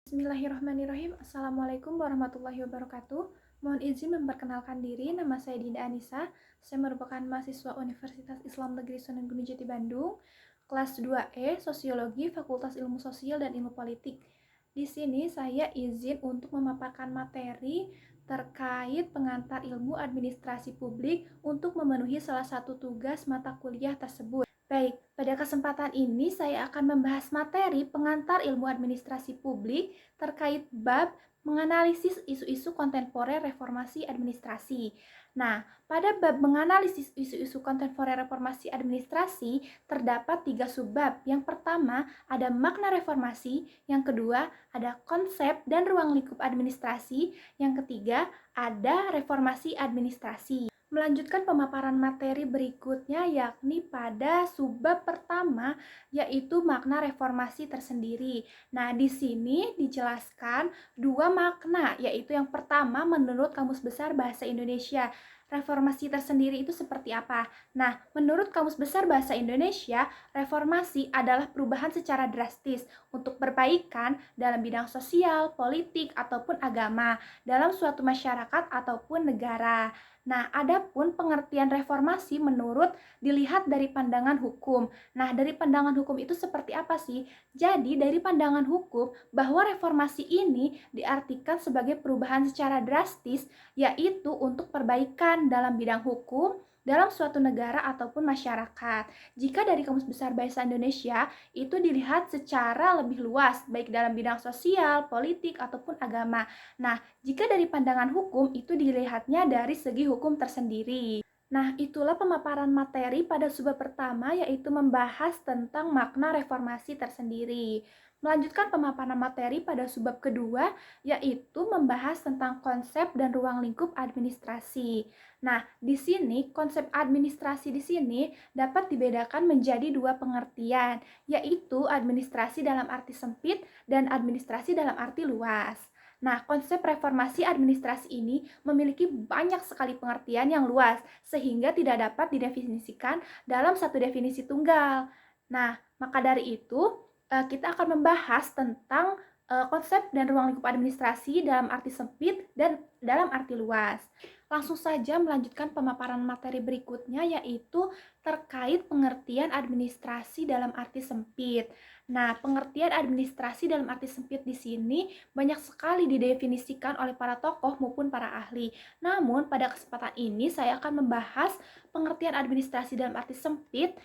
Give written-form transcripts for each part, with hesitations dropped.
Bismillahirrahmanirrahim. Assalamualaikum warahmatullahi wabarakatuh. Mohon izin memperkenalkan diri, nama saya Dinda Anissa. Saya merupakan mahasiswa Universitas Islam Negeri Sunan Gunung Jati Bandung, kelas 2E, Sosiologi, Fakultas Ilmu Sosial dan Ilmu Politik. Di sini saya izin untuk memaparkan materi terkait pengantar ilmu administrasi publik untuk memenuhi salah satu tugas mata kuliah tersebut. Baik, pada kesempatan ini saya akan membahas materi pengantar ilmu administrasi publik terkait bab menganalisis isu-isu kontemporer reformasi administrasi. Nah, pada bab menganalisis isu-isu kontemporer reformasi administrasi terdapat 3 subbab. Yang pertama ada makna reformasi, yang kedua ada konsep dan ruang lingkup administrasi, yang ketiga ada reformasi administrasi. Melanjutkan pemaparan materi berikutnya yakni pada subbab pertama yaitu makna reformasi tersendiri. Nah, di sini dijelaskan 2 makna, yaitu yang pertama menurut Kamus Besar Bahasa Indonesia. Reformasi tersendiri itu seperti apa? Nah, menurut Kamus Besar Bahasa Indonesia, reformasi adalah perubahan secara drastis untuk perbaikan dalam bidang sosial, politik, ataupun agama dalam suatu masyarakat ataupun negara. Nah, adapun pengertian reformasi menurut dilihat dari pandangan hukum. Nah, dari pandangan hukum itu seperti apa sih? Jadi, dari pandangan hukum bahwa reformasi ini diartikan sebagai perubahan secara drastis, yaitu untuk perbaikan dalam bidang hukum, dalam suatu negara ataupun masyarakat. Jika dari Kamus Besar Bahasa Indonesia, itu dilihat secara lebih luas, baik dalam bidang sosial, politik, ataupun agama. Nah, jika dari pandangan hukum itu dilihatnya dari segi hukum tersendiri. Nah, itulah pemaparan materi pada subbab pertama yaitu membahas tentang makna reformasi tersendiri. Melanjutkan pemaparan materi pada subbab kedua yaitu membahas tentang konsep dan ruang lingkup administrasi. Nah, di sini konsep administrasi di sini dapat dibedakan menjadi 2 pengertian, yaitu administrasi dalam arti sempit dan administrasi dalam arti luas. Nah, konsep reformasi administrasi ini memiliki banyak sekali pengertian yang luas, sehingga tidak dapat didefinisikan dalam satu definisi tunggal. Nah, maka dari itu, kita akan membahas tentang konsep dan ruang lingkup administrasi dalam arti sempit dan dalam arti luas. Langsung saja melanjutkan pemaparan materi berikutnya yaitu terkait pengertian administrasi dalam arti sempit. Nah, pengertian administrasi dalam arti sempit di sini banyak sekali didefinisikan oleh para tokoh maupun para ahli. Namun, pada kesempatan ini saya akan membahas pengertian administrasi dalam arti sempit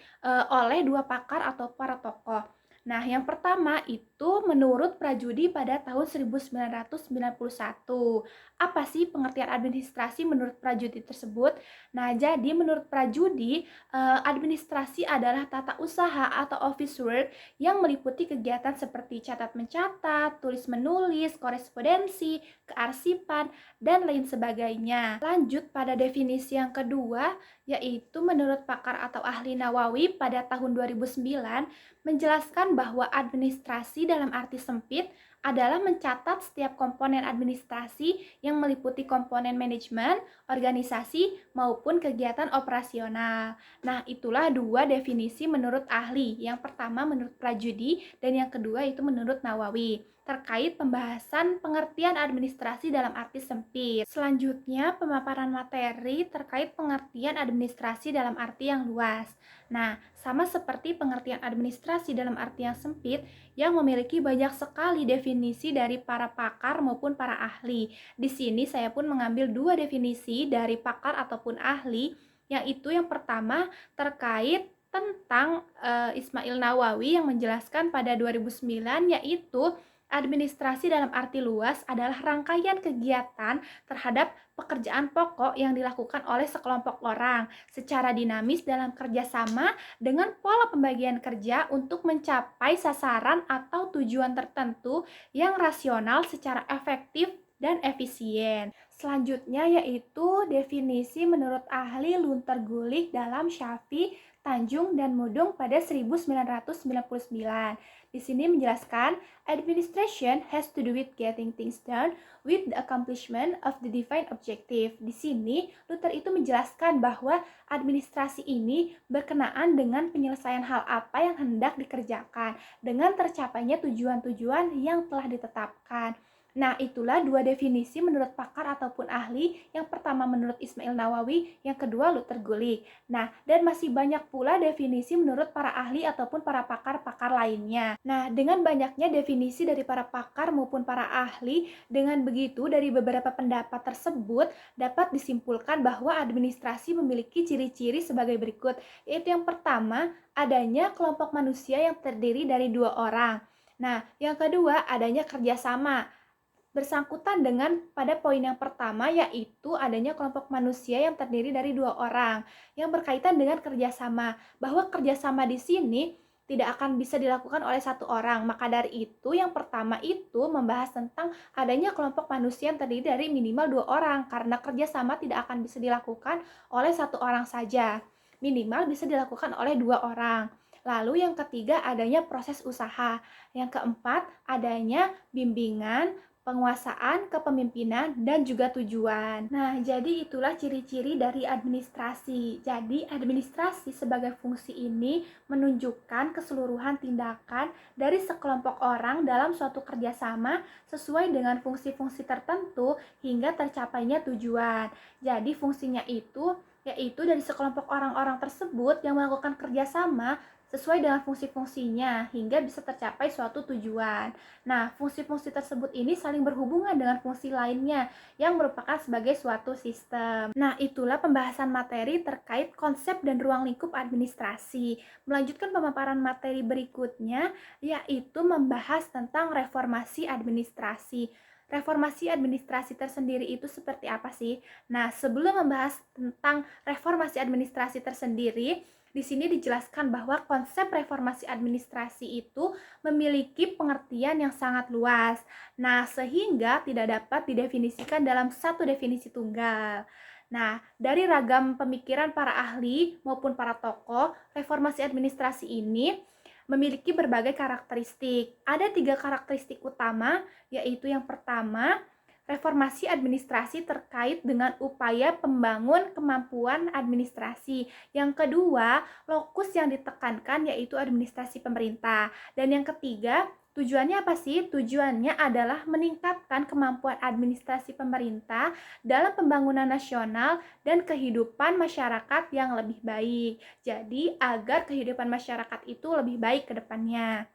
oleh 2 pakar atau para tokoh. Nah, yang pertama itu menurut Prajudi pada tahun 1991. Apa sih pengertian administrasi menurut Prajudi tersebut? Nah, jadi menurut Prajudi, administrasi adalah tata usaha atau office work yang meliputi kegiatan seperti catat-mencatat, tulis-menulis, korespondensi, kearsipan, dan lain sebagainya. Lanjut pada definisi yang kedua, yaitu menurut pakar atau ahli Nawawi pada tahun 2009, menjelaskan bahwa administrasi dalam arti sempit adalah mencatat setiap komponen administrasi yang meliputi komponen manajemen, organisasi, maupun kegiatan operasional. Nah, itulah 2 definisi menurut ahli. Yang pertama menurut Prajudi dan yang kedua itu menurut Nawawi terkait pembahasan pengertian administrasi dalam arti sempit. Selanjutnya, pemaparan materi terkait pengertian administrasi dalam arti yang luas. Nah, sama seperti pengertian administrasi dalam arti yang sempit yang memiliki banyak sekali definisi dari para pakar maupun para ahli. Di sini saya pun mengambil 2 definisi dari pakar ataupun ahli, yaitu yang pertama terkait tentang Ismail Nawawi yang menjelaskan pada 2009 yaitu administrasi dalam arti luas adalah rangkaian kegiatan terhadap pekerjaan pokok yang dilakukan oleh sekelompok orang secara dinamis dalam kerjasama dengan pola pembagian kerja untuk mencapai sasaran atau tujuan tertentu yang rasional secara efektif dan efisien. Selanjutnya yaitu definisi menurut ahli Lunter Gulich dalam Syafi, Tanjung, dan Mudung pada 1999. Di sini menjelaskan, administration has to do with getting things done with the accomplishment of the defined objective. Di sini, Luther itu menjelaskan bahwa administrasi ini berkenaan dengan penyelesaian hal apa yang hendak dikerjakan dengan tercapainya tujuan-tujuan yang telah ditetapkan. Nah, itulah dua definisi menurut pakar ataupun ahli. Yang pertama menurut Ismail Nawawi, yang kedua Luther Gulick. Nah, dan masih banyak pula definisi menurut para ahli ataupun para pakar-pakar lainnya. Nah, dengan banyaknya definisi dari para pakar maupun para ahli, dengan begitu dari beberapa pendapat tersebut dapat disimpulkan bahwa administrasi memiliki ciri-ciri sebagai berikut, yaitu yang pertama, adanya kelompok manusia yang terdiri dari dua orang. Nah, yang kedua, adanya kerjasama. Bersangkutan dengan pada poin yang pertama, yaitu adanya kelompok manusia yang terdiri dari dua orang yang berkaitan dengan kerjasama, bahwa kerjasama di sini tidak akan bisa dilakukan oleh satu orang. Maka dari itu yang pertama itu membahas tentang adanya kelompok manusia yang terdiri dari minimal dua orang, karena kerjasama tidak akan bisa dilakukan oleh satu orang saja, minimal bisa dilakukan oleh dua orang. Lalu yang ketiga adanya proses usaha. Yang keempat adanya bimbingan, penguasaan, kepemimpinan, dan juga tujuan. Nah, jadi itulah ciri-ciri dari administrasi. Jadi, administrasi sebagai fungsi ini menunjukkan keseluruhan tindakan dari sekelompok orang dalam suatu kerjasama sesuai dengan fungsi-fungsi tertentu hingga tercapainya tujuan. Jadi, fungsinya itu yaitu dari sekelompok orang-orang tersebut yang melakukan kerjasama sesuai dengan fungsi-fungsinya hingga bisa tercapai suatu tujuan. Nah, fungsi-fungsi tersebut ini saling berhubungan dengan fungsi lainnya yang merupakan sebagai suatu sistem. Nah, itulah pembahasan materi terkait konsep dan ruang lingkup administrasi. Melanjutkan pemaparan materi berikutnya, yaitu membahas tentang reformasi administrasi. Reformasi administrasi tersendiri itu seperti apa sih? Nah, sebelum membahas tentang reformasi administrasi tersendiri, di sini dijelaskan bahwa konsep reformasi administrasi itu memiliki pengertian yang sangat luas. Nah, sehingga tidak dapat didefinisikan dalam satu definisi tunggal. Nah, dari ragam pemikiran para ahli maupun para tokoh, reformasi administrasi ini memiliki berbagai karakteristik. Ada 3 karakteristik utama, yaitu yang pertama, reformasi administrasi terkait dengan upaya pembangun kemampuan administrasi. Yang kedua, lokus yang ditekankan yaitu administrasi pemerintah. Dan yang ketiga, tujuannya apa sih? Tujuannya adalah meningkatkan kemampuan administrasi pemerintah dalam pembangunan nasional dan kehidupan masyarakat yang lebih baik. Jadi, agar kehidupan masyarakat itu lebih baik ke depannya.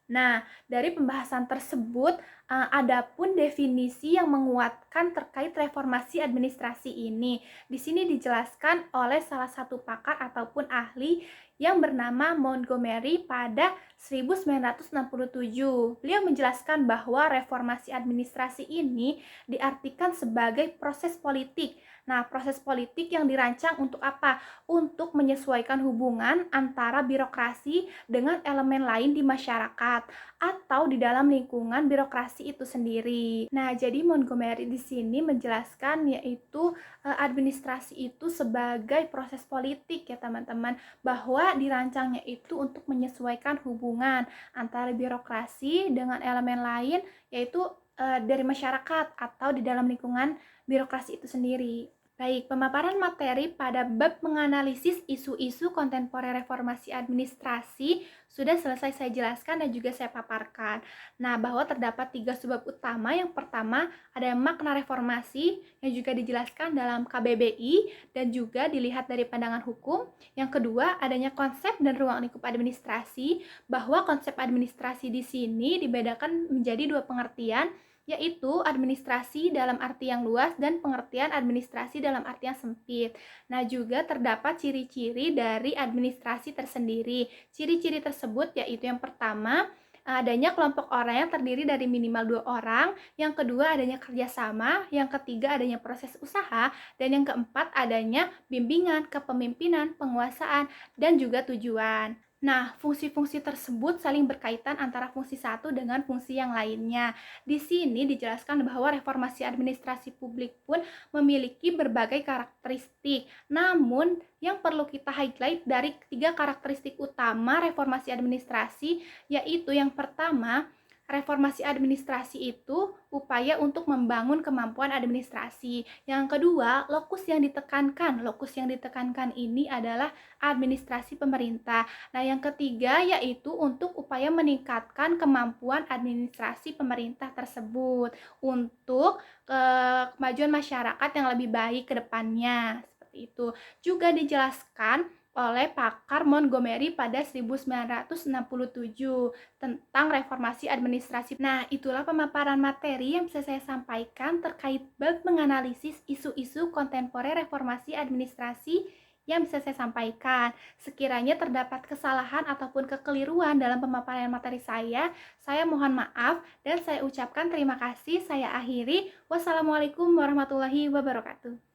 Nah, dari pembahasan tersebut, ada pun definisi yang menguatkan terkait reformasi administrasi ini. Di sini dijelaskan oleh salah satu pakar ataupun ahli yang bernama Montgomery pada 1967. Beliau menjelaskan bahwa reformasi administrasi ini diartikan sebagai proses politik. Nah, proses politik yang dirancang untuk apa? Untuk menyesuaikan hubungan antara birokrasi dengan elemen lain di masyarakat atau di dalam lingkungan birokrasi itu sendiri. Nah, jadi Montgomery di sini menjelaskan yaitu administrasi itu sebagai proses politik ya teman-teman, bahwa dirancangnya itu untuk menyesuaikan hubungan antara birokrasi dengan elemen lain yaitu dari masyarakat atau di dalam lingkungan birokrasi itu sendiri. Baik, pemaparan materi pada bab menganalisis isu-isu kontemporer reformasi administrasi sudah selesai saya jelaskan dan juga saya paparkan. Nah, bahwa terdapat 3 subbab utama. Yang pertama, ada makna reformasi yang juga dijelaskan dalam KBBI dan juga dilihat dari pandangan hukum. Yang kedua, adanya konsep dan ruang lingkup administrasi, bahwa konsep administrasi di sini dibedakan menjadi 2 pengertian, yaitu administrasi dalam arti yang luas dan pengertian administrasi dalam arti yang sempit. Nah, juga terdapat ciri-ciri dari administrasi tersendiri. Ciri-ciri tersebut yaitu yang pertama, adanya kelompok orang yang terdiri dari minimal 2 orang, yang kedua adanya kerjasama, yang ketiga adanya proses usaha, dan yang keempat adanya bimbingan, kepemimpinan, penguasaan, dan juga tujuan. Nah, fungsi-fungsi tersebut saling berkaitan antara fungsi satu dengan fungsi yang lainnya. Di sini dijelaskan bahwa reformasi administrasi publik pun memiliki berbagai karakteristik. Namun, yang perlu kita highlight dari ketiga karakteristik utama reformasi administrasi, yaitu yang pertama, reformasi administrasi itu upaya untuk membangun kemampuan administrasi. Yang kedua, lokus yang ditekankan. Lokus yang ditekankan ini adalah administrasi pemerintah. Nah, yang ketiga yaitu untuk upaya meningkatkan kemampuan administrasi pemerintah tersebut untuk kemajuan masyarakat yang lebih baik ke depannya. Seperti itu. Juga dijelaskan oleh pakar Montgomery pada 1967 tentang reformasi administrasi. Nah, itulah pemaparan materi yang bisa saya sampaikan terkait bab menganalisis isu-isu kontemporer reformasi administrasi yang bisa saya sampaikan. Sekiranya terdapat kesalahan ataupun kekeliruan dalam pemaparan materi saya mohon maaf dan saya ucapkan terima kasih. Saya akhiri. Wassalamualaikum warahmatullahi wabarakatuh.